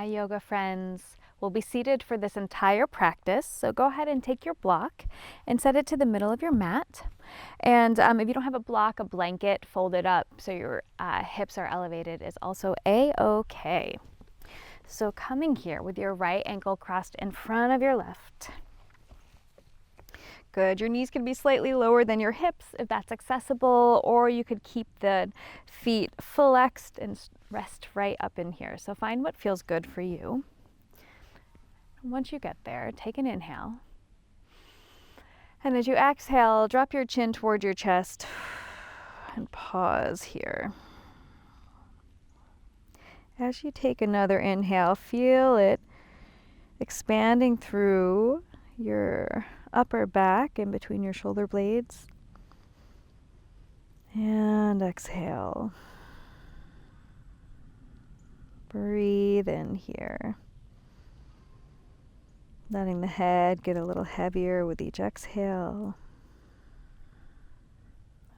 Hi yoga friends. We'll be seated for this entire practice, so go ahead and take your block and set it to the middle of your mat. And if you don't have a block, a blanket folded up so your hips are elevated is also a-okay. So coming here with your right ankle crossed in front of your left. Good. Your knees can be slightly lower than your hips if that's accessible, or you could keep the feet flexed and rest right up in here. So find what feels good for you. Once you get there, take an inhale. And as you exhale, drop your chin toward your chest and pause here. As you take another inhale, feel it expanding through your upper back in between your shoulder blades. And exhale. Breathe in here. Letting the head get a little heavier with each exhale.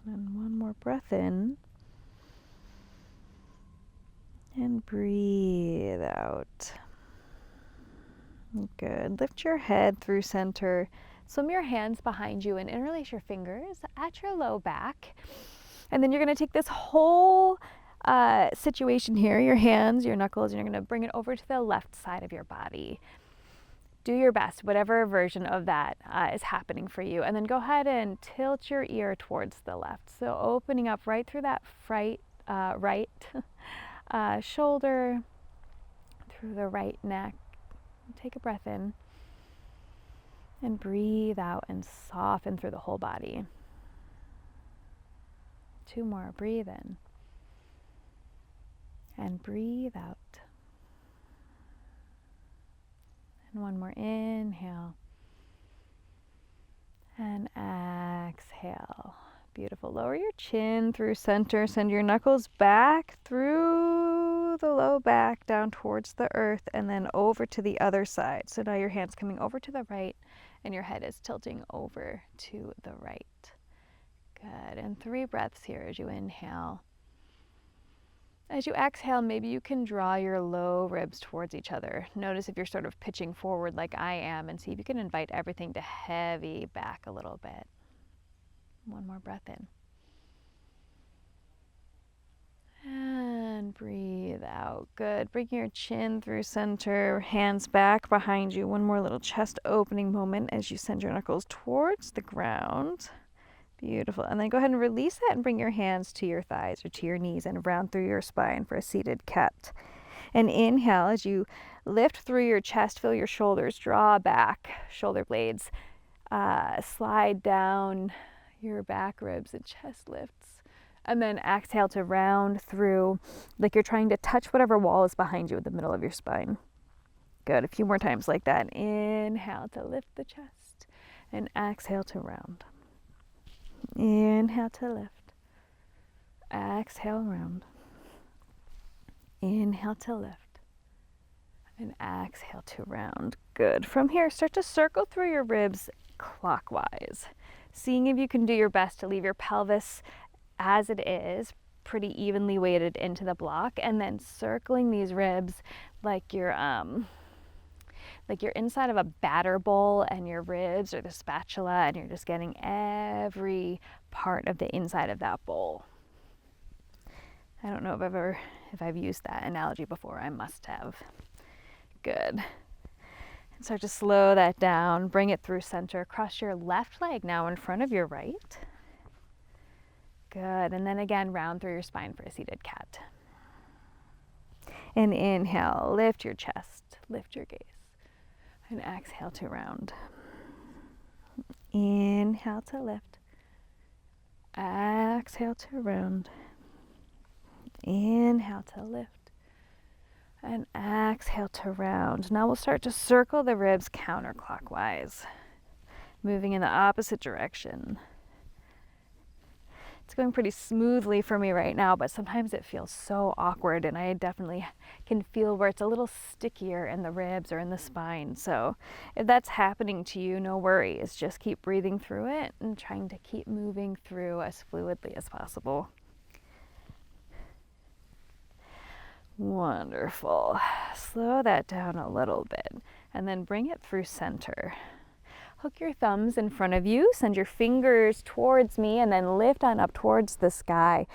And then one more breath in. And breathe out. Good. Lift your head through center. Swim your hands behind you and interlace your fingers at your low back. And then you're going to take this whole situation here, your hands, your knuckles, and you're going to bring it over to the left side of your body. Do your best, whatever version of that is happening for you. And then go ahead and tilt your ear towards the left. So opening up right through that right shoulder, through the right neck. Take a breath in. And breathe out and soften through the whole body. 2 more. Breathe in. And breathe out. And 1 more. Inhale. And exhale. Beautiful. Lower your chin through center. Send your knuckles back through the low back down towards the earth and then over to the other side. So now your hand's coming over to the right and your head is tilting over to the right. Good. And 3 breaths here as you inhale. As you exhale, maybe you can draw your low ribs towards each other. Notice if you're sort of pitching forward like I am, and see if you can invite everything to heavy back a little bit. 1 more breath in. And breathe out. Good. Bring your chin through center, hands back behind you. 1 more little chest opening moment as you send your knuckles towards the ground. Beautiful. And then go ahead and release that and bring your hands to your thighs or to your knees and round through your spine for a seated cat. And inhale as you lift through your chest, feel your shoulders draw back, shoulder blades slide down your back ribs and chest lifts. And then exhale to round through like you're trying to touch whatever wall is behind you in the middle of your spine. Good. A few more times like that. Inhale to lift the chest and exhale to round. Inhale to lift. Exhale, round. Inhale to lift. And exhale to round. Good. From here, start to circle through your ribs clockwise. Seeing if you can do your best to leave your pelvis as it is, pretty evenly weighted into the block, and then circling these ribs like you're inside of a batter bowl and your ribs or the spatula, and you're just getting every part of the inside of that bowl. I don't know if I've used that analogy before. I must have. Good. And start to slow that down. Bring it through center. Cross your left leg now in front of your right. Good. And then again, round through your spine for a seated cat. And inhale, lift your chest, lift your gaze. And exhale to round. Inhale to lift. Exhale to round. Inhale to lift. And exhale to round. Now we'll start to circle the ribs counterclockwise, moving in the opposite direction. It's going pretty smoothly for me right now, but sometimes it feels so awkward, and I definitely can feel where it's a little stickier in the ribs or in the spine. So if that's happening to you, no worries. Just keep breathing through it and trying to keep moving through as fluidly as possible. Wonderful. Slow that down a little bit and then bring it through center. Hook your thumbs in front of you, send your fingers towards me, and then lift on up towards the sky.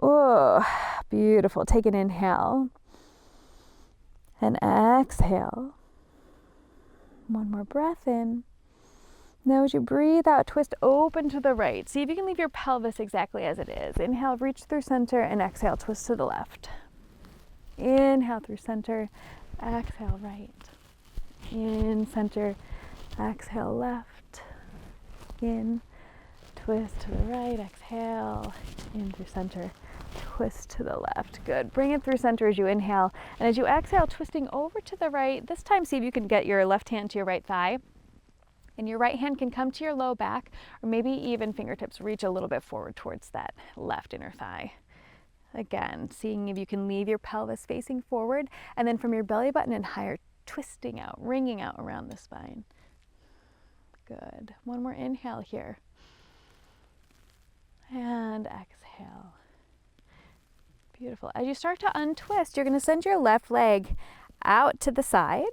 Oh, beautiful. Take an inhale and exhale. One more breath in. Now as you breathe out, twist open to the right. See if you can leave your pelvis exactly as it is. Inhale, reach through center, and exhale, twist to the left. Inhale through center, exhale right. In center, exhale left. In, twist to the right, exhale. In through center, twist to the left. Good. Bring it through center as you inhale. And as you exhale, twisting over to the right. This time, see if you can get your left hand to your right thigh. And your right hand can come to your low back, or maybe even fingertips reach a little bit forward towards that left inner thigh. Again, seeing if you can leave your pelvis facing forward, and then from your belly button and higher, twisting out, wringing out around the spine. Good. One more inhale here. And exhale. Beautiful. As you start to untwist, you're going to send your left leg out to the side,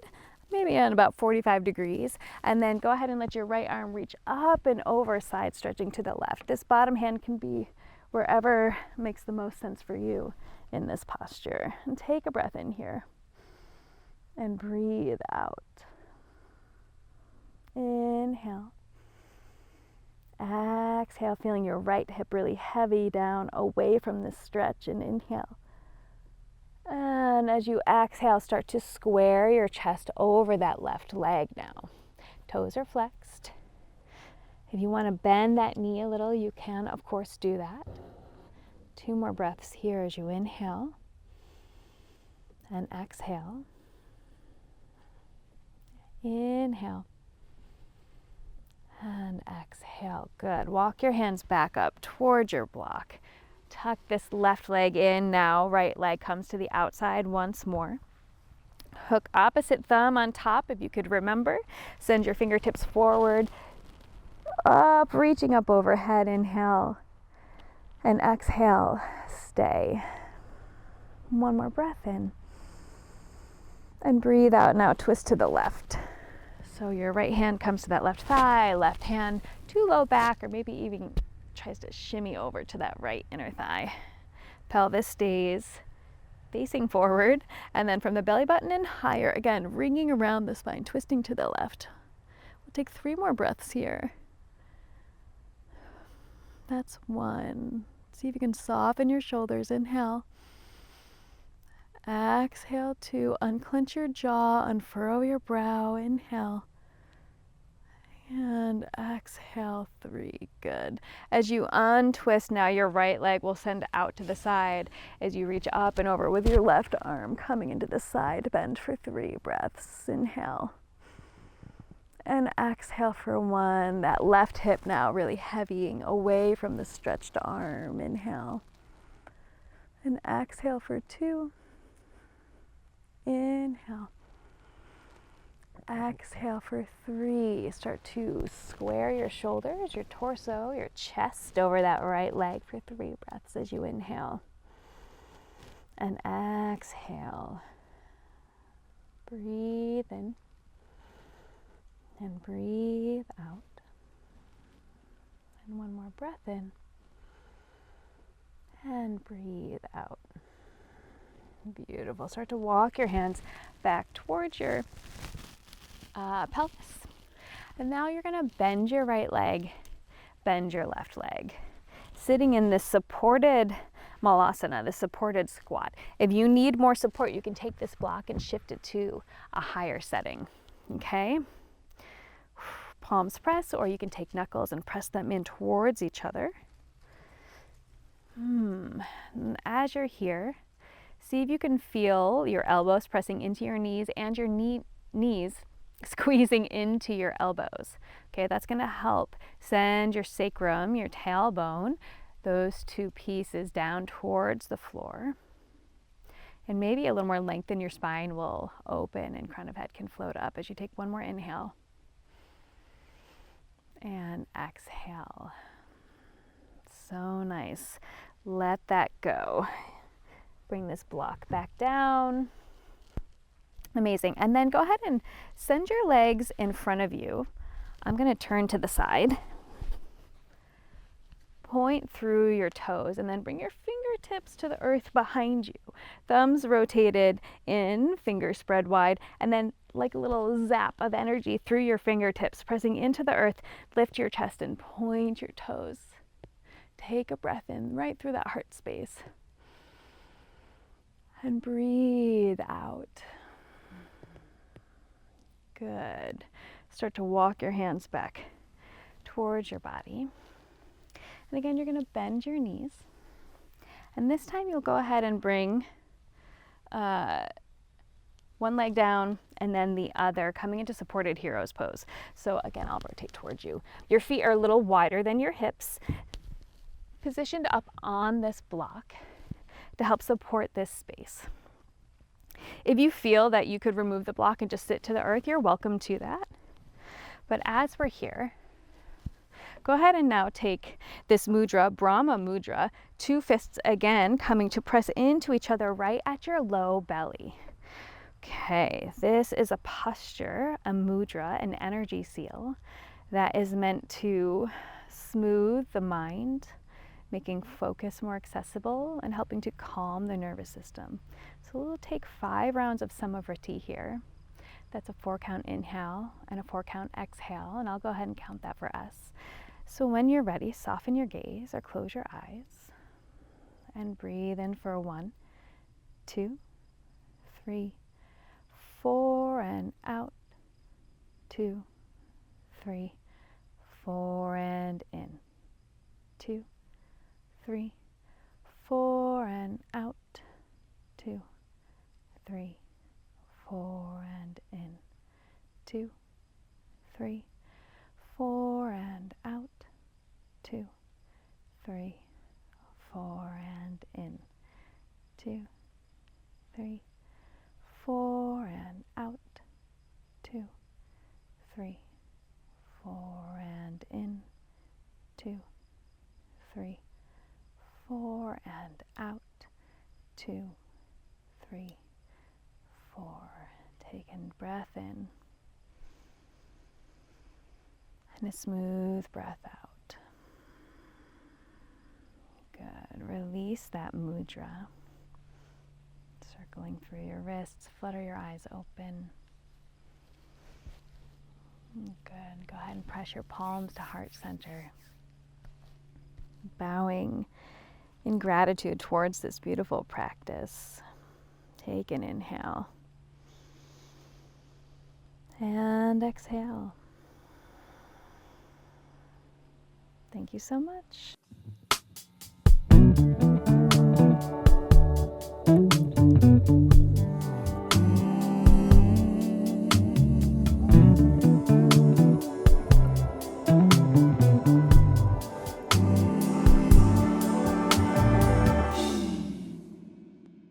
maybe at about 45 degrees, and then go ahead and let your right arm reach up and over, side stretching to the left. This bottom hand can be wherever makes the most sense for you in this posture. And take a breath in here and breathe out. Inhale. Exhale, feeling your right hip really heavy down away from this stretch, and inhale. And as you exhale, start to square your chest over that left leg now. Toes are flexed. If you want to bend that knee a little, you can, of course, do that. 2 more breaths here as you inhale and exhale. Inhale and exhale. Good. Walk your hands back up towards your block. Tuck this left leg in now. Right leg comes to the outside once more. Hook opposite thumb on top if you could remember. Send your fingertips forward, up, reaching up overhead. Inhale and exhale. Stay. One more breath in. And breathe out. Now twist to the left. So your right hand comes to that left thigh, left hand to low back, or maybe even tries to shimmy over to that right inner thigh. Pelvis stays facing forward, and then from the belly button and higher, again, ringing around the spine, twisting to the left. We'll take 3 more breaths here. That's 1. See if you can soften your shoulders. Inhale. Exhale 2. Unclench your jaw, unfurrow your brow. Inhale. And exhale 3. Good. As you untwist now, your right leg will send out to the side as you reach up and over with your left arm coming into the side bend for 3 breaths. Inhale. And exhale for 1. That left hip now really heavying away from the stretched arm. Inhale. And exhale for 2. Inhale. Exhale for 3. Start to square your shoulders, your torso, your chest over that right leg for 3 breaths as you inhale. And exhale. Breathe in and breathe out. And 1 more breath in and breathe out. Beautiful. Start to walk your hands back towards your pelvis. And now you're going to bend your right leg, bend your left leg. Sitting in this supported Malasana, the supported squat. If you need more support, you can take this block and shift it to a higher setting. Okay? Palms press, or you can take knuckles and press them in towards each other. And as you're here, see if you can feel your elbows pressing into your knees and your knees squeezing into your elbows. Okay, that's going to help send your sacrum, your tailbone, those 2 pieces down towards the floor. And maybe a little more length in your spine will open and crown of head can float up as you take 1 more inhale. And exhale. So nice. Let that go. Bring this block back down. Amazing. And then go ahead and send your legs in front of you. I'm going to turn to the side. Point through your toes and then bring your fingertips to the earth behind you. Thumbs rotated in, fingers spread wide, and then like a little zap of energy through your fingertips, pressing into the earth. Lift your chest and point your toes. Take a breath in right through that heart space. And breathe out. Good. Start to walk your hands back towards your body. And again, you're going to bend your knees. And this time you'll go ahead and bring one leg down and then the other, coming into supported hero's pose. So again, I'll rotate towards you. Your feet are a little wider than your hips, positioned up on this block to help support this space. If you feel that you could remove the block and just sit to the earth, you're welcome to that. But as we're here, go ahead and now take this mudra, Brahma Mudra, 2 fists again, coming to press into each other right at your low belly. Okay, this is a posture, a mudra, an energy seal that is meant to smooth the mind, making focus more accessible and helping to calm the nervous system. So we'll take 5 rounds of Sama Vritti here. That's a 4-count inhale and a 4-count exhale, and I'll go ahead and count that for us. So when you're ready, soften your gaze or close your eyes and breathe in for 1, 2, 3, 4, and out, 2, 3, 4, and in, 2, 3, 4, and out, 2, 3, 4, and in, 2, 3, 4, and out, 2, 3, 4, and in, 2, 3, 4, and out, 2, 3, 4, and in, 2, 3, 4, and out, 2, 3, 4. Take a breath in and a smooth breath out. Good. Release that mudra. Circling through your wrists, flutter your eyes open. Good. Go ahead and press your palms to heart center. Bowing in gratitude towards this beautiful practice. Take an inhale. And exhale. Thank you so much.